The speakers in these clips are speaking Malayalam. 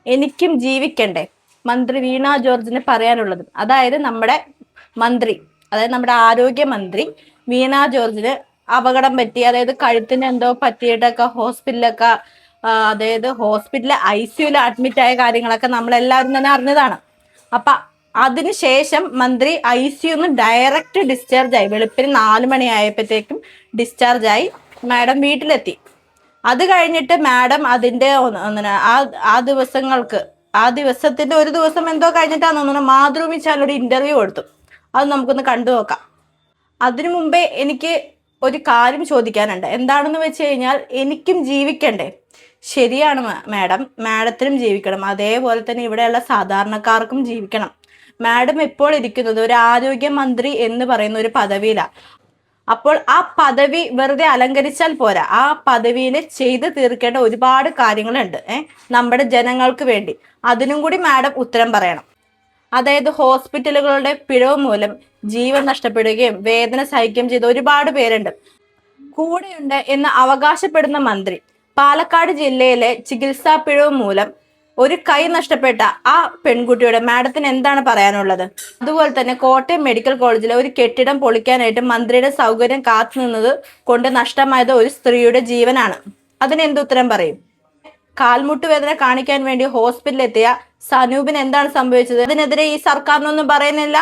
എനിക്കും ജീവിക്കണ്ടേ? മന്ത്രി വീണ ജോർജിന് പറയാനുള്ളത്. അതായത് നമ്മുടെ മന്ത്രി, അതായത് നമ്മുടെ ആരോഗ്യമന്ത്രി വീണ ജോർജിന് അപകടം പറ്റി. അതായത് കഴുത്തിന് എന്തോ പറ്റിയിട്ടൊക്കെ ഹോസ്പിറ്റലൊക്കെ, അതായത് ഹോസ്പിറ്റലിലെ ICUയിൽ അഡ്മിറ്റ് ആയ കാര്യങ്ങളൊക്കെ നമ്മളെല്ലാവരും തന്നെ അറിഞ്ഞതാണ്. അപ്പൊ അതിനുശേഷം മന്ത്രി ICUന്ന് ഡയറക്റ്റ് ഡിസ്ചാർജ് ആയി. വെളുപ്പിന് 4 മണി ആയപ്പോഴത്തേക്കും ഡിസ്ചാർജ് ആയി. മാഡം വീട്ടിലെത്തി. അത് കഴിഞ്ഞിട്ട് മാഡം അതിന്റെ ആ ദിവസത്തിന്റെ ഒരു ദിവസം എന്തോ കഴിഞ്ഞിട്ടാന്ന് തോന്നുന്നു മാതൃഭൂമി ചാനൽ ഒരു ഇന്റർവ്യൂ കൊടുത്തു. അത് നമുക്കൊന്ന് കണ്ടു നോക്കാം. അതിനു മുമ്പേ എനിക്ക് ഒരു കാര്യം ചോദിക്കാനുണ്ട്. എന്താണെന്ന് വെച്ച് കഴിഞ്ഞാൽ, എനിക്കും ജീവിക്കണ്ടേ? ശരിയാണ് മാഡം, മാഡത്തിനും ജീവിക്കണം. അതേപോലെ തന്നെ ഇവിടെയുള്ള സാധാരണക്കാർക്കും ജീവിക്കണം. മാഡം ഇപ്പോൾ ഇരിക്കുന്നത് ഒരു ആരോഗ്യമന്ത്രി എന്ന് പറയുന്ന ഒരു പദവിയിലാണ്. അപ്പോൾ ആ പദവി വെറുതെ അലങ്കരിച്ചാൽ പോരാ. ആ പദവിയിൽ ചെയ്തു തീർക്കേണ്ട ഒരുപാട് കാര്യങ്ങളുണ്ട് നമ്മുടെ ജനങ്ങൾക്ക് വേണ്ടി. അതിനും കൂടി മാഡം ഉത്തരം പറയണം. അതായത് ഹോസ്പിറ്റലുകളുടെ പിഴവ് മൂലം ജീവൻ നഷ്ടപ്പെടുകയും വേദന സഹിക്കുകയും ചെയ്ത ഒരുപാട് പേരുണ്ട്. കൂടെയുണ്ട് എന്ന് അവകാശപ്പെടുന്ന മന്ത്രി പാലക്കാട് ജില്ലയിലെ ചികിത്സാ പിഴവ് മൂലം ഒരു കൈ നഷ്ടപ്പെട്ട ആ പെൺകുട്ടിയുടെ മാഡത്തിന് എന്താണ് പറയാനുള്ളത്? അതുപോലെ തന്നെ കോട്ടയം മെഡിക്കൽ കോളേജിലെ ഒരു കെട്ടിടം പൊളിക്കാനായിട്ട് മന്ത്രിയുടെ സൗകര്യം കാത്തു നിന്നത് കൊണ്ട് നഷ്ടമായത് ഒരു സ്ത്രീയുടെ ജീവനാണ്. അതിനെന്ത് ഉത്തരം പറയും? കാൽമുട്ട് വേദന കാണിക്കാൻ വേണ്ടി ഹോസ്പിറ്റലിൽ എത്തിയ സനൂപിന് എന്താണ് സംഭവിച്ചത്? അതിനെതിരെ ഈ സർക്കാരിനൊന്നും പറയുന്നില്ല.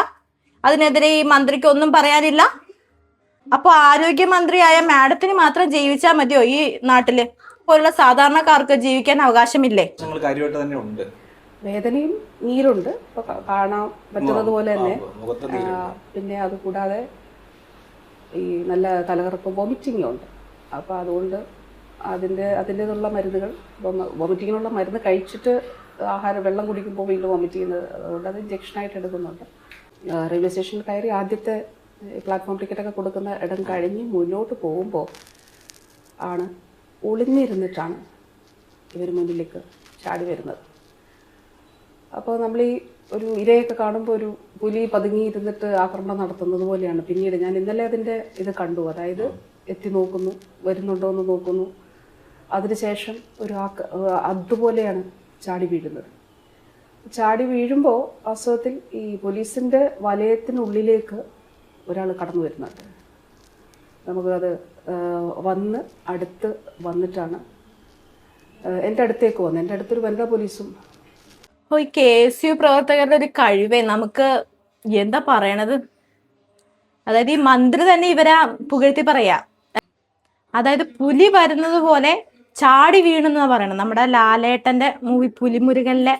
അതിനെതിരെ ഈ മന്ത്രിക്ക് ഒന്നും പറയാനില്ല. അപ്പൊ ആരോഗ്യമന്ത്രിയായ മാഡത്തിന് മാത്രം ജീവിച്ചാൽ മതിയോ ഈ നാട്ടില്? പോലുള്ള സാധാരണക്കാർക്ക് ജീവിക്കാൻ അവകാശമില്ലേ? വേദനയും നീരുണ്ട്, ഇപ്പൊ കാണാൻ പറ്റുന്നത് പോലെ തന്നെ. പിന്നെ അതുകൂടാതെ ഈ നല്ല തലകറക്കം, വോമിറ്റിംഗ് ഉണ്ട്. അപ്പൊ അതുകൊണ്ട് അതിൻ്റെതുള്ള മരുന്നുകൾ, വോമിറ്റിങ്ങിനുള്ള മരുന്ന് കഴിച്ചിട്ട് വെള്ളം കുടിക്കുമ്പോൾ വീണ്ടും വോമിറ്റ് ചെയ്യുന്നത്, അതുകൊണ്ട് അത് ഇഞ്ചക്ഷനായിട്ട് എടുക്കുന്നുണ്ട്. റെയിൽവേ സ്റ്റേഷനിൽ കയറി ആദ്യത്തെ പ്ലാറ്റ്ഫോം ടിക്കറ്റൊക്കെ കൊടുക്കുന്ന ഇടം കഴിഞ്ഞ് മുന്നോട്ട് പോകുമ്പോൾ ആണ് ഒളിഞ്ഞിരുന്നിട്ടാണ് ഇവർ മുന്നിലേക്ക് ചാടി വരുന്നത്. അപ്പോൾ നമ്മൾ ഈ ഒരു ഇരയൊക്കെ കാണുമ്പോൾ ഒരു പുലി പതുങ്ങിയിരുന്നിട്ട് ആക്രമണം നടത്തുന്നത് പോലെയാണ്. പിന്നീട് ഞാൻ ഇന്നലെ അതിൻ്റെ ഇത് കണ്ടു. അതായത് എത്തി നോക്കുന്നു, വരുന്നുണ്ടോ എന്ന് നോക്കുന്നു. അതിനുശേഷം അതുപോലെയാണ് ചാടി വീഴുന്നത്. ചാടി വീഴുമ്പോൾ വാസ്തവത്തിൽ ഈ പോലീസിൻ്റെ വലയത്തിനുള്ളിലേക്ക് ഒരാൾ കടന്നു വരുന്നുണ്ട്. നമുക്കത് അടുത്ത് വന്നിട്ടാണ് എൻ്റെ അടുത്തേക്ക് വന്നത്. എൻ്റെ അടുത്തൊരു വനിതാ പോലീസും. ഈ KSU പ്രവർത്തകരുടെ ഒരു കഴിവേ നമുക്ക് എന്താ പറയണത്. അതായത് ഈ മന്ത്രി തന്നെ ഇവരെ പുകഴ്ത്തി പറയാ. അതായത് പുലി വരുന്നത് പോലെ ചാടി വീണെന്നാ പറയണം. നമ്മുടെ ലാലേട്ടന്റെ മൂവി പുലിമുരുകനിലെ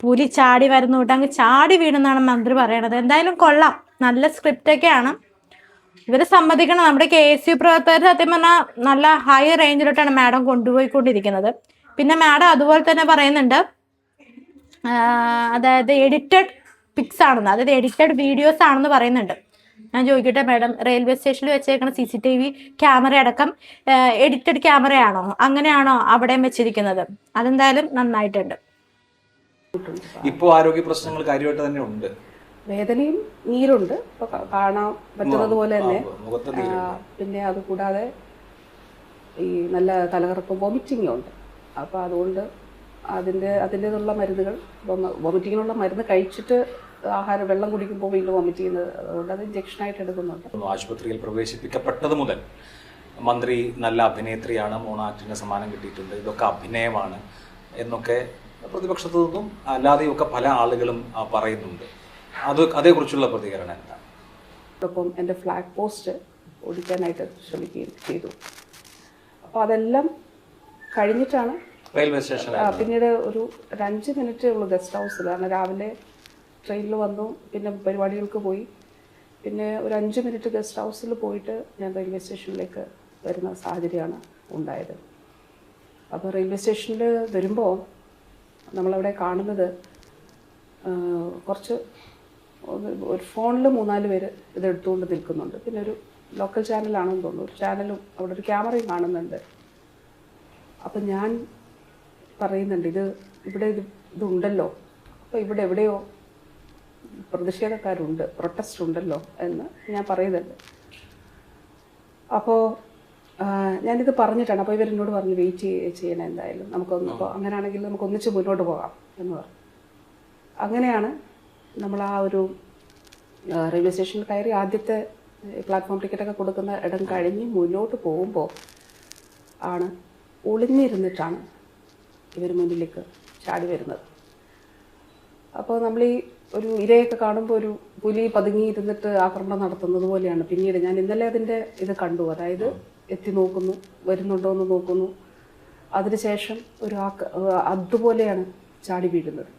പുലി ചാടി വരുന്ന തൊട്ട് അങ്ങ് ചാടി വീണെന്നാണ് മന്ത്രി പറയണത്. എന്തായാലും കൊള്ളാം, നല്ല സ്ക്രിപ്റ്റൊക്കെയാണ്. ഇവരെ സമ്മതിക്കണം. നമ്മുടെ KSU പ്രവർത്തകർ സത്യം പറഞ്ഞാൽ നല്ല ഹൈ റേഞ്ചിലോട്ടാണ് മാഡം കൊണ്ടുപോയിക്കൊണ്ടിരിക്കുന്നത്. പിന്നെ മാഡം അതുപോലെ തന്നെ പറയുന്നുണ്ട്, അതായത് എഡിറ്റഡ് പിക്സ് ആണെന്ന്, അതായത് എഡിറ്റഡ് വീഡിയോസ് ആണെന്ന് പറയുന്നുണ്ട്. ഞാൻ ചോദിക്കട്ടെ മാഡം, റെയിൽവേ സ്റ്റേഷനിൽ വെച്ചേക്കുന്ന CCTV ക്യാമറ അടക്കം എഡിറ്റഡ് ക്യാമറയാണോ? അങ്ങനെയാണോ അവിടെയും വെച്ചിരിക്കുന്നത്? അതെന്തായാലും നന്നായിട്ടുണ്ട്. ഇപ്പോൾ ആരോഗ്യ പ്രശ്നങ്ങൾ കാര്യമായിട്ട് തന്നെ ഉണ്ട്. വേദനയും നീരുണ്ട്, ഇപ്പൊ കാണാൻ പറ്റുന്നത് പോലെ തന്നെ. പിന്നെ അതുകൂടാതെ ഈ നല്ല തലകറക്കം, വോമിറ്റിംഗ് ഉണ്ട്. അപ്പൊ അതുകൊണ്ട് അതിൻ്റെതുള്ള മരുന്നുകൾ, വോമിറ്റിങ്ങിനുള്ള മരുന്ന് കഴിച്ചിട്ട് വെള്ളം കുടിക്കുമ്പോൾ വീണ്ടും വോമിറ്റ് ചെയ്യുന്നത്, അതുകൊണ്ട് അത് ഇഞ്ചക്ഷനായിട്ട് എടുക്കുന്നുണ്ട്. ആശുപത്രിയിൽ പ്രവേശിപ്പിക്കപ്പെട്ടത് മുതൽ മന്ത്രി നല്ല അഭിനേത്രിയാണ്, മോണാക്ടിന് സമ്മാനം കിട്ടിയിട്ടുണ്ട്, ഇതൊക്കെ അഭിനയമാണ് എന്നൊക്കെ പ്രതിപക്ഷത്തു നിന്നും അല്ലാതെയൊക്കെ പല ആളുകളും പറയുന്നുണ്ട്. അതേക്കുറിച്ചുള്ള പ്രതികരണം എന്താണ്? ഒപ്പം എൻ്റെ ഫ്ലാഗ് പോസ്റ്റ് ഓടിക്കാനായിട്ട് ശ്രമിക്കുകയും ചെയ്തു. അപ്പോൾ അതെല്ലാം കഴിഞ്ഞിട്ടാണ് റെയിൽവേ സ്റ്റേഷൻ പിന്നീട് ഒരു 5 മിനിറ്റ് ഉള്ളൂ ഗസ്റ്റ് ഹൗസിൽ. കാരണം രാവിലെ ട്രെയിനിൽ വന്നു, പിന്നെ പരിപാടികൾക്ക് പോയി, പിന്നെ ഒരു 5 മിനിറ്റ് ഗസ്റ്റ് ഹൗസിൽ പോയിട്ട് ഞാൻ റെയിൽവേ സ്റ്റേഷനിലേക്ക് വരുന്ന സാഹചര്യമാണ് ഉണ്ടായത്. അപ്പോൾ റെയിൽവേ സ്റ്റേഷനിൽ വരുമ്പോൾ നമ്മളവിടെ കാണുന്നത് കുറച്ച് ഒരു ഫോണിൽ 3-4 പേര് ഇതെടുത്തുകൊണ്ട് നിൽക്കുന്നുണ്ട്. പിന്നെ ഒരു ലോക്കൽ ചാനലാണെന്ന് തോന്നുന്നു, ഒരു ചാനലും അവിടെ ഒരു ക്യാമറയും കാണുന്നുണ്ട്. അപ്പം ഞാൻ പറയുന്നുണ്ട്, ഇതുണ്ടല്ലോ, അപ്പോൾ ഇവിടെ എവിടെയോ പ്രതിഷേധക്കാരുണ്ട്, പ്രൊട്ടസ്റ്റ് ഉണ്ടല്ലോ എന്ന് ഞാൻ പറയുന്നുണ്ട്. അപ്പോൾ ഞാനിത് പറഞ്ഞിട്ടാണ്. അപ്പോൾ ഇവരെന്നോട് പറഞ്ഞു വെയിറ്റ് ചെയ്യണം എന്തായാലും, നമുക്കൊന്ന് അപ്പോൾ അങ്ങനെയാണെങ്കിൽ നമുക്ക് ഒന്നിച്ച് മുന്നോട്ട് പോകാം എന്ന് പറഞ്ഞു. അങ്ങനെയാണ് നമ്മൾ ആ ഒരു റെയിൽവേ സ്റ്റേഷനിൽ കയറി ആദ്യത്തെ പ്ലാറ്റ്ഫോം ടിക്കറ്റൊക്കെ കൊടുക്കുന്ന ഇടം കഴിഞ്ഞ് മുന്നോട്ട് പോകുമ്പോൾ ആണ് ഒളിഞ്ഞിരുന്നിട്ടാണ് ഇവർ മുന്നിലേക്ക് ചാടി വരുന്നത്. അപ്പോൾ നമ്മൾ ഈ ഒരു ഇരയൊക്കെ കാണുമ്പോൾ ഒരു പുലി പതുങ്ങിയിരുന്നിട്ട് ആക്രമണം നടത്തുന്നത് പോലെയാണ്. പിന്നീട് ഞാൻ ഇന്നലെ അതിൻ്റെ ഇത് കണ്ടു. അതായത് എത്തി നോക്കുന്നു, വരുന്നുണ്ടോ എന്ന് നോക്കുന്നു, അതിനുശേഷം ഒരു അതുപോലെയാണ് ചാടി വീഴുന്നത്.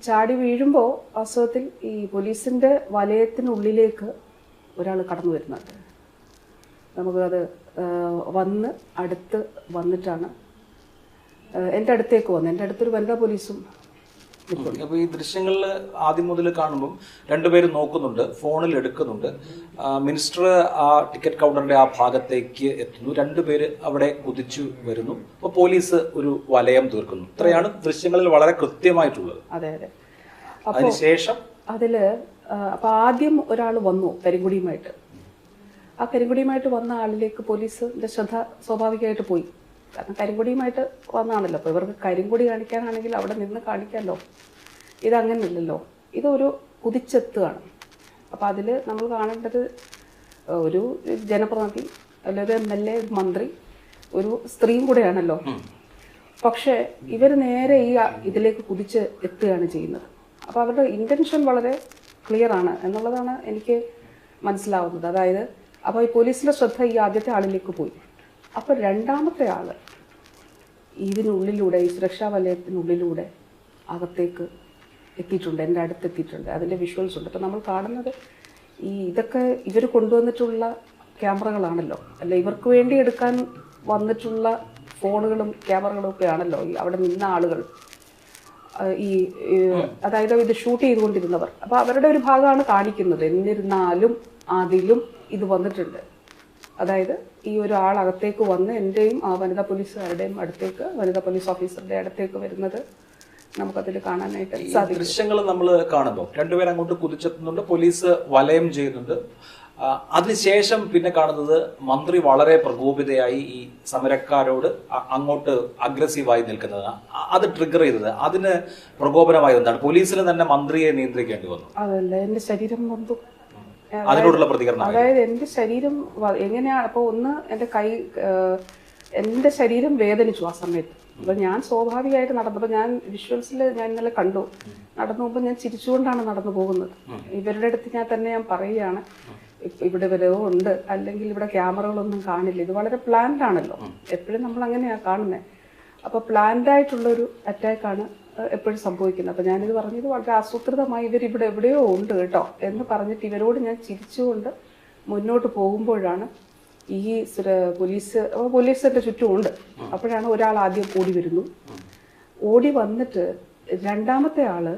ചാടി വീഴുമ്പോൾ വാസ്തവത്തിൽ ഈ പോലീസിൻ്റെ വലയത്തിനുള്ളിലേക്ക് ഒരാൾ കടന്നു വരുന്നുണ്ട്. നമുക്കത് വന്ന് അടുത്ത് വന്നിട്ടാണ് എൻ്റെ അടുത്തേക്ക് വന്നത്. എൻ്റെ അടുത്തൊരു വനിതാ പോലീസും. അപ്പൊ ഈ ദൃശ്യങ്ങളിൽ ആദ്യം മുതൽ കാണുമ്പോൾ രണ്ടുപേരും നോക്കുന്നുണ്ട്, ഫോണിൽ എടുക്കുന്നുണ്ട്. മിനിസ്റ്റർ ആ ടിക്കറ്റ് കൗണ്ടറിന്റെ ആ ഭാഗത്തേക്ക് എത്തുന്നു, രണ്ടുപേര് അവിടെ കുതിച്ചു വരുന്നു. അപ്പൊ പോലീസ് ഒരു വലയം തീർക്കുന്നു. ഇത്രയാണ് ദൃശ്യങ്ങളിൽ വളരെ കൃത്യമായിട്ടുള്ളത്. അതെ അതെ. അതിനുശേഷം അപ്പൊ ആദ്യം ഒരാൾ വന്നു കരിങ്കുടിയുമായിട്ട്. ആ കരിങ്കുടിയുമായിട്ട് വന്ന ആളിലേക്ക് പോലീസിന്റെ ശ്രദ്ധ സ്വാഭാവികമായിട്ട് പോയി. കാരണം കരിങ്കൊടിയുമായിട്ട് വന്നാണല്ലോ. അപ്പോൾ ഇവർക്ക് കരിങ്കൊടി കാണിക്കാനാണെങ്കിൽ അവിടെ നിന്ന് കാണിക്കാമല്ലോ. ഇതങ്ങനെയല്ലല്ലോ, ഇതൊരു കുതിച്ചെത്തുകയാണ്. അപ്പോൾ അതിൽ നമ്മൾ കാണേണ്ടത് ഒരു ജനപ്രതിനിധി, അല്ലെങ്കിൽ MLA, മന്ത്രി, ഒരു സ്ത്രീയും കൂടെയാണല്ലോ. പക്ഷേ ഇവർ നേരെ ഈ ഇതിലേക്ക് കുതിച്ച് എത്തുകയാണ് ചെയ്യുന്നത്. അപ്പോൾ അവരുടെ ഇൻറ്റൻഷൻ വളരെ ക്ലിയർ ആണ് എന്നുള്ളതാണ് എനിക്ക് മനസ്സിലാവുന്നത്. അതായത് അപ്പോൾ ഈ പോലീസിൻ്റെ ശ്രദ്ധ ഈ ആദ്യത്തെ ആളിലേക്ക് പോയി. അപ്പോൾ രണ്ടാമത്തെ ആൾ ഇതിനുള്ളിലൂടെ, ഈ സുരക്ഷാ വലയത്തിനുള്ളിലൂടെ അകത്തേക്ക് എത്തിയിട്ടുണ്ട്, എൻ്റെ അടുത്തെത്തിയിട്ടുണ്ട്. അതിൻ്റെ വിഷ്വൽസ് ഉണ്ട്. അപ്പോൾ നമ്മൾ കാണുന്നത് ഇതൊക്കെ ഇവർ കൊണ്ടുവന്നിട്ടുള്ള ക്യാമറകളാണല്ലോ, അല്ല ഇവർക്ക് വേണ്ടി എടുക്കാൻ വന്നിട്ടുള്ള ഫോണുകളും ക്യാമറകളും ഒക്കെ ആണല്ലോ ഈ അവിടെ നിന്ന ആളുകൾ, അതായത് ഇത് ഷൂട്ട് ചെയ്തുകൊണ്ടിരുന്നവർ. അപ്പോൾ അവരുടെ ഒരു ഭാഗമാണ് കാണിക്കുന്നത്. എന്നിരുന്നാലും അതിലും ഇത് വന്നിട്ടുണ്ട്. അതായത് ഈ ഒരു ആൾ അകത്തേക്ക് വന്ന് എൻ്റെയും ആ വനിതാ പോലീസുകാരുടെയും അടുത്തേക്ക്, വനിതാ പോലീസ് ഓഫീസറുടെ അടുത്തേക്ക് വരുന്നത് നമുക്കതിൽ കാണാനായിട്ട് സാധിക്കും. ദൃശ്യങ്ങൾ നമ്മൾ കാണുമ്പോൾ രണ്ടുപേരും അങ്ങോട്ട് കുതിച്ചെത്തുന്നുണ്ട്, പോലീസ് വലയം ചെയ്യുന്നുണ്ട്. അതിനുശേഷം പിന്നെ കാണുന്നത് മന്ത്രി വളരെ പ്രകോപിതയായി ഈ സമരക്കാരോട് അങ്ങോട്ട് അഗ്രസീവായി നിൽക്കുന്നത്. അത് ട്രിഗർ ചെയ്തത്, അതിന് പ്രകോപനമായത് എന്താണ്? പോലീസിന് തന്നെ മന്ത്രിയെ നിയന്ത്രിക്കേണ്ടി വന്നു. അതല്ല, എൻ്റെ ശരീരം വന്നു, അതിനോടുള്ള പ്രതികരണം. അതായത് എൻ്റെ ശരീരം എങ്ങനെയാണ്, അപ്പോൾ ഒന്ന് എൻ്റെ ശരീരം വേദനിച്ചു ആ സമയത്ത്. അപ്പോൾ ഞാൻ സ്വാഭാവികമായിട്ട് നടന്നപ്പോൾ ഞാൻ വിഷ്വൽസിൽ ഞാൻ ഇന്നലെ കണ്ടു, നടന്നു പോകുമ്പോൾ ഞാൻ ചിരിച്ചുകൊണ്ടാണ് നടന്നു പോകുന്നത്. ഇവരുടെ അടുത്ത് ഞാൻ പറയുകയാണ്, ഇവിടെ വരവോ ഉണ്ട്, അല്ലെങ്കിൽ ഇവിടെ ക്യാമറകളൊന്നും കാണില്ല. ഇത് വളരെ പ്ലാൻഡ് ആണല്ലോ, എപ്പോഴും നമ്മൾ അങ്ങനെയാണ് കാണുന്നത്. അപ്പോൾ പ്ലാൻഡ് ആയിട്ടുള്ളൊരു അറ്റാക്കാണ് എപ്പോഴും സംഭവിക്കുന്നത്. അപ്പോൾ ഞാനിത് പറഞ്ഞത് വളരെ ആസൂത്രിതമായി ഇവരിവിടെ എവിടെയോ ഉണ്ട് കേട്ടോ എന്ന് പറഞ്ഞിട്ട് ഇവരോട് ഞാൻ ചിരിച്ചുകൊണ്ട് മുന്നോട്ട് പോകുമ്പോഴാണ് ഈ പോലീസിന്റെ ചുറ്റുമുണ്ട്. അപ്പോഴാണ് ഒരാൾ ആദ്യം ഓടി വരുന്നു. ഓടി വന്നിട്ട് രണ്ടാമത്തെ ആള്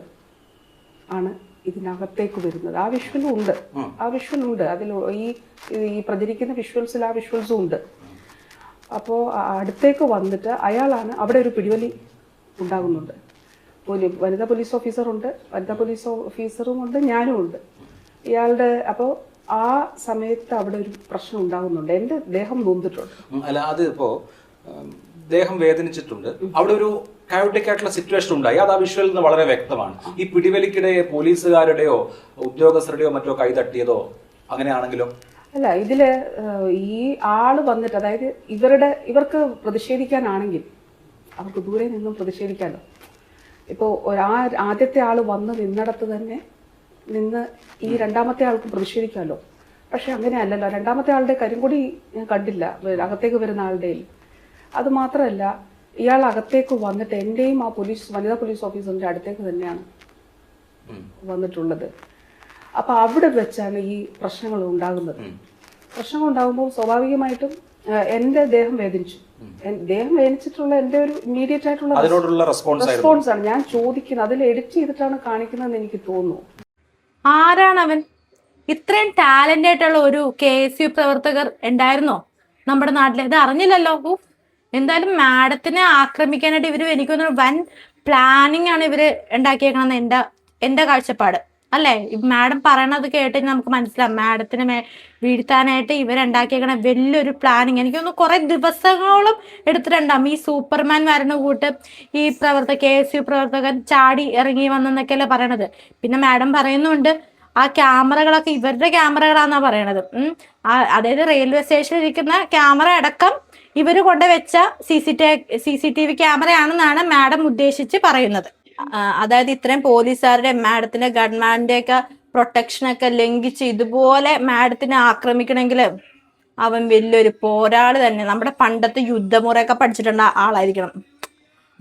ആണ് ഇതിനകത്തേക്ക് വരുന്നത്. ആ വിഷ്വലും ഉണ്ട് അതിൽ ഈ പ്രചരിക്കുന്ന വിഷ്വൽസിൽ ആ വിഷ്വൽസും ഉണ്ട്. അപ്പോൾ അടുത്തേക്ക് വന്നിട്ട് അയാളാണ്, അവിടെ ഒരു പിടിവലി ഉണ്ടാകുന്നുണ്ട്. വനിതാ പോലീസ് ഓഫീസറുണ്ട്, വനിതാ പോലീസ് ഓഫീസറും ഉണ്ട്, ഞാനും ഉണ്ട് ഇയാളുടെ. അപ്പോൾ ആ സമയത്ത് അവിടെ ഒരു പ്രശ്നം ഉണ്ടാകുന്നുണ്ട്. എൻ്റെ ദേഹം നൊന്തിട്ടുണ്ട്. അല്ല, അത് ഇപ്പോ ദേഹം വേദനിച്ചിട്ടുണ്ട്, അവിടെ ഒരു കയോട്ടിക് ആയിട്ടുള്ള സിറ്റുവേഷൻ ഉണ്ടായി. അത് ആ വിഷ്വലിൽ നിന്ന് വളരെ വ്യക്തമാണ്. ഈ പിടിവലിക്കിടെ പോലീസുകാരുടെയോ ഉദ്യോഗസ്ഥരുടെയോ മറ്റോ കൈ തട്ടിയതോ അങ്ങനെയാണെങ്കിലോ? അല്ല, ഇതില് ഈ ആള് വന്നിട്ട്, അതായത് ഇവർക്ക് പ്രതിഷേധിക്കാനാണെങ്കിൽ അവർക്ക് ദൂരെ നിന്നും പ്രതിഷേധിക്കാമല്ലോ. ഇപ്പോൾ ആദ്യത്തെ ആൾ വന്ന് നിന്നിടത്ത് തന്നെ നിന്ന് ഈ രണ്ടാമത്തെ ആൾക്ക് പ്രതിഷേധിക്കാമല്ലോ. പക്ഷെ അങ്ങനെ അല്ലല്ലോ. രണ്ടാമത്തെ ആളുടെ കരിങ്കൊടി ഞാൻ കണ്ടില്ല അകത്തേക്ക് വരുന്ന ആളുടെ. അത് മാത്രമല്ല, ഇയാൾ അകത്തേക്ക് വന്നിട്ട് എൻ്റെയും ആ വനിതാ പോലീസ് ഓഫീസറിന്റെ അടുത്തേക്ക് തന്നെയാണ് വന്നിട്ടുള്ളത്. അപ്പൊ അവിടെ വെച്ചാണ് ഈ പ്രശ്നങ്ങൾ ഉണ്ടാകുന്നത്. പ്രശ്നങ്ങൾ ഉണ്ടാകുമ്പോൾ സ്വാഭാവികമായിട്ടും എന്റെ ദേഹം വേദനിച്ചു. ദേഹം വേദനിച്ചിട്ടുള്ള എന്റെ ഒരു ഇമ്മീഡിയറ്റ് ആയിട്ടുള്ള റെസ്പോൺസ് ആണ് ഞാൻ ചോദിക്കുന്നത്. അതിൽ എഡിറ്റ് ചെയ്തിട്ടാണ് കാണിക്കുന്നതെന്ന് എനിക്ക് തോന്നുന്നു. ആരാണ് അവൻ? ഇത്രയും ടാലന്റ് ആയിട്ടുള്ള ഒരു KSU പ്രവർത്തകർ ഉണ്ടായിരുന്നോ നമ്മുടെ നാട്ടിൽ? ഇത് അറിഞ്ഞില്ലല്ലോ. എന്തായാലും മാഡത്തിനെ ആക്രമിക്കാനായിട്ട് ഇവര് എനിക്കൊന്ന് വൻ പ്ലാനിങ് ആണ് ഇവര് ഉണ്ടാക്കിയേക്കണമെന്ന് എന്റെ കാഴ്ചപ്പാട്. അല്ലേ? മാഡം പറയണത് കേട്ട് നമുക്ക് മനസ്സിലാവും മാഡത്തിന് വീഴ്ത്താനായിട്ട് ഇവരുണ്ടാക്കിയേക്കണ വലിയൊരു പ്ലാനിങ്. എനിക്കൊന്ന് കുറെ ദിവസങ്ങളോളം എടുത്തിട്ടുണ്ടാവും. ഈ സൂപ്പർമാൻ വരണ കൂട്ട് ഈ KSU പ്രവർത്തകൻ ചാടി ഇറങ്ങി വന്നെന്നൊക്കെയല്ലേ പറയണത്. പിന്നെ മാഡം പറയുന്നുണ്ട് ആ ക്യാമറകളൊക്കെ ഇവരുടെ ക്യാമറകളാന്നാ പറയണത്. അതായത് റെയിൽവേ സ്റ്റേഷനിൽ ഇരിക്കുന്ന ക്യാമറ അടക്കം ഇവര് കൊണ്ടുവച്ച CCTV ക്യാമറയാണെന്നാണ് മാഡം ഉദ്ദേശിച്ച് പറയുന്നത്. അതായത് ഇത്രയും പോലീസുകാരുടെ മാഡത്തിന്റെ ഗവൺമെന്റിന്റെ ഒക്കെ പ്രൊട്ടക്ഷനൊക്കെ ലംഘിച്ച് ഇതുപോലെ മാഡത്തിനെ ആക്രമിക്കണമെങ്കിൽ അവൻ വലിയൊരു പോരാളി തന്നെ. നമ്മുടെ പണ്ടത്തെ യുദ്ധമുറയൊക്കെ പഠിച്ചിട്ടുള്ള ആളായിരിക്കണം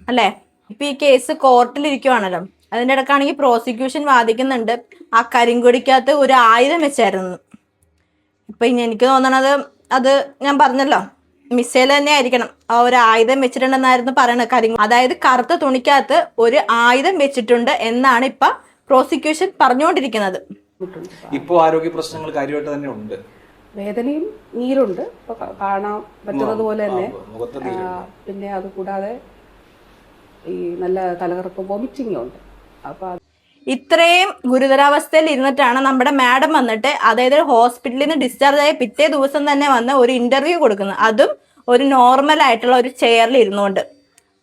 അല്ലേ? ഇപ്പൊ ഈ കേസ് കോർട്ടിലിരിക്കുവാണല്ലോ. അതിൻ്റെ ഇടക്കാണെങ്കിൽ പ്രോസിക്യൂഷൻ വാദിക്കുന്നുണ്ട് ആ കരിങ്കൊടിക്കകത്ത് ഒരു ആയുധം വെച്ചായിരുന്നു. ഇപ്പൊ എനിക്ക് തോന്നണത് അത് ഞാൻ പറഞ്ഞല്ലോ മിസൈൽ തന്നെ ആയിരിക്കണം. ആ ഒരു ആയുധം വെച്ചിട്ടുണ്ടെന്നായിരുന്നു പറയണത്. അതായത് കറുത്ത തുണിക്കകത്ത് ഒരു ആയുധം വെച്ചിട്ടുണ്ട് എന്നാണ് ഇപ്പൊ പ്രോസിക്യൂഷൻ പറഞ്ഞുകൊണ്ടിരിക്കുന്നത്. ഇപ്പോ ആരോഗ്യ പ്രശ്നങ്ങൾ കാര്യമായിട്ട് തന്നെ ഉണ്ട്. വേദനയും നീരുണ്ട് ഇപ്പൊ കാണാൻ പറ്റുന്നത് പോലെ തന്നെ. പിന്നെ അത് കൂടാതെ ഈ നല്ല തലകറക്കം വോമിറ്റിംഗ് ഉണ്ട്. അപ്പൊ ഇത്രയും ഗുരുതരാവസ്ഥയിൽ ഇരുന്നിട്ടാണ് നമ്മുടെ മാഡം വന്നിട്ട് അതായത് ഹോസ്പിറ്റലിൽ നിന്ന് ഡിസ്ചാർജ് ആയ പിറ്റേ ദിവസം തന്നെ വന്ന് ഒരു ഇന്റർവ്യൂ കൊടുക്കുന്നത്. അതും ഒരു നോർമൽ ആയിട്ടുള്ള ഒരു ചെയറിൽ ഇരുന്നുകൊണ്ട്.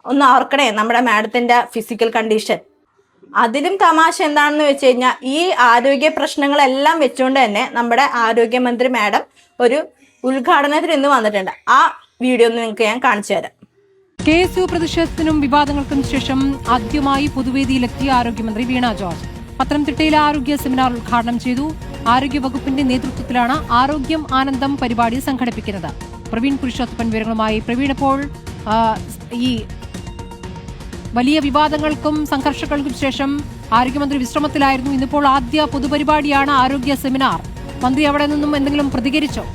ഒന്ന് ഓർക്കണേ നമ്മുടെ മാഡത്തിന്റെ ഫിസിക്കൽ കണ്ടീഷൻ. അതിലും തമാശ എന്താണെന്ന് വെച്ച് കഴിഞ്ഞാൽ ഈ ആരോഗ്യ പ്രശ്നങ്ങളെല്ലാം വെച്ചുകൊണ്ട് തന്നെ നമ്മുടെ ആരോഗ്യമന്ത്രി മാഡം ഒരു ഉദ്ഘാടനത്തിന് ഇന്ന് വന്നിട്ടുണ്ട്. ആ വീഡിയോ ഒന്ന് നിങ്ങൾക്ക് ഞാൻ കാണിച്ചു തരാം. KSU പ്രതിഷേധത്തിനും വിവാദങ്ങൾക്കും ശേഷം ആദ്യമായി പൊതുവേദിയിലെത്തിയ ആരോഗ്യമന്ത്രി വീണ ജോർജ് പത്തനംതിട്ടയിലെ ആരോഗ്യ സെമിനാർ ഉദ്ഘാടനം ചെയ്തു. ആരോഗ്യവകുപ്പിന്റെ നേതൃത്വത്തിലാണ് ആരോഗ്യം ആനന്ദം പരിപാടി സംഘടിപ്പിക്കുന്നത്. പ്രവീൺ പുരുഷോത്തപ്പൻ വിവരങ്ങളുമായി. പ്രവീൺ, ഇപ്പോൾ ഈ വലിയ വിവാദങ്ങൾക്കും സംഘർഷങ്ങൾക്കും ശേഷം ആരോഗ്യമന്ത്രി വിശ്രമത്തിലായിരുന്നു. ഇന്നിപ്പോൾ ആദ്യ പൊതുപരിപാടിയാണ് ആരോഗ്യ സെമിനാർ. മന്ത്രി അവിടെ നിന്നും എന്തെങ്കിലും പ്രതികരിച്ചോ?